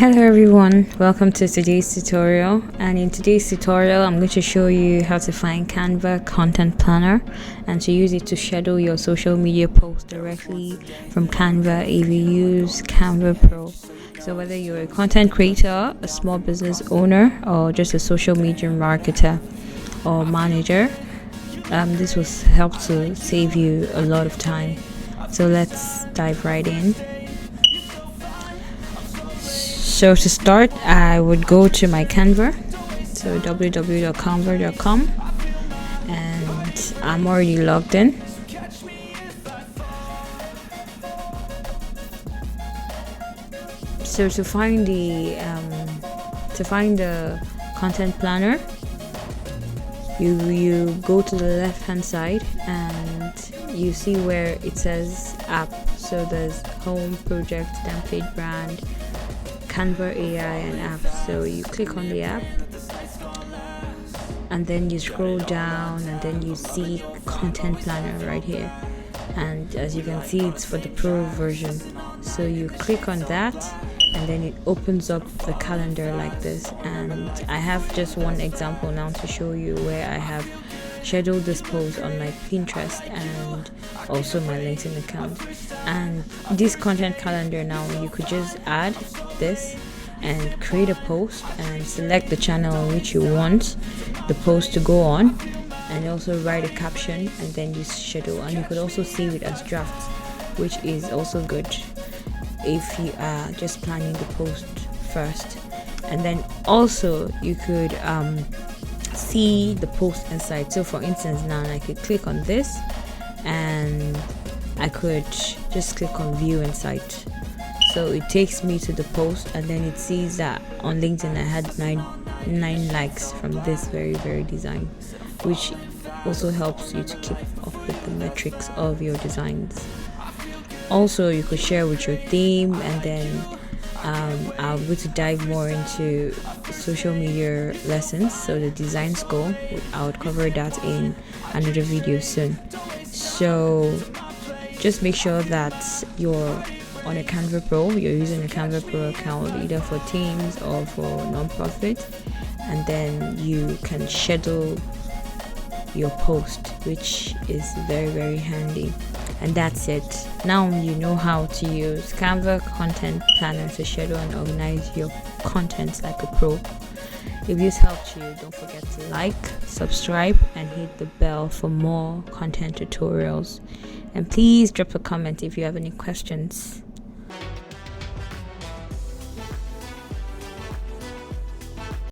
Hello everyone, welcome to today's tutorial. And in today's tutorial I'm going to show you how to find Canva content planner and to use it to schedule your social media posts directly from Canva if you use Canva Pro. So whether you're a content creator, a small business owner, or just a social media marketer or manager, this will help to save you a lot of time. So let's dive right in. So to start, I would go to my Canva, so www.canva.com, and I'm already logged in. So to find the content planner, you go to the left hand side and you see where it says app. So there's home, project, template, brand, Canva AI, and app. So you click on the app and then you scroll down and then you see content planner right here, and as you can see it's for the pro version. So you click on that and then it opens up the calendar like this, and I have just one example now to show you where I have scheduled this post on my Pinterest and also my LinkedIn account. And this content calendar, now you could just add this and create a post and select the channel on which you want the post to go on, and also write a caption and then you schedule. And you could also save it as drafts, which is also good if you are just planning the post first. And then also you could see the post inside. So for instance, now I could click on this and I could just click on view insight. So it takes me to the post, and then it sees that on LinkedIn I had nine likes from this very design, which also helps you to keep up with the metrics of your designs. Also, you could share with your theme, and then I'll go to dive more into social media lessons. So the design school, I would cover that in another video soon. So just make sure that you're on a Canva Pro, you're using a Canva Pro account either for teams or for non-profit, and then you can schedule your post, which is very handy. And that's it. Now you know how to use Canva content planner to schedule and organize your content like a pro. If this helped you, don't forget to like, subscribe, and hit the bell for more content tutorials. And please drop a comment if you have any questions.